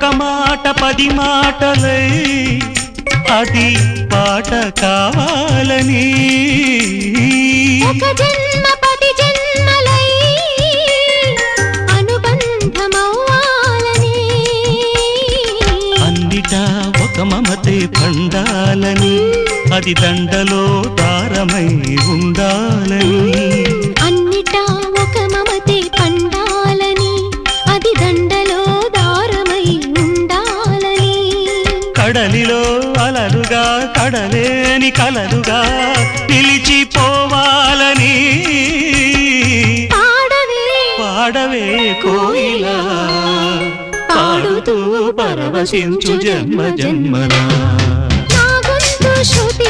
ఒక మాట 10 మాటలై అది పాట కావాలని ఒక జన్మ 10 జన్మలై అనుబంధమవ్వాలని అన్నిటా ఒక మమతే పండాలని అది దండలో దారమై ఉండాలని అన్నిటా ఒక మమతే పండాలని అది దండలో దారమై ఉండాలని కడలిలో అలలుగా కడలేని కలలుగా నిలిచిపోవాలని పాడవే కోయిలా పాడుతూ పరవశించు జన్మ జన్మలా నా గొంతు శృతి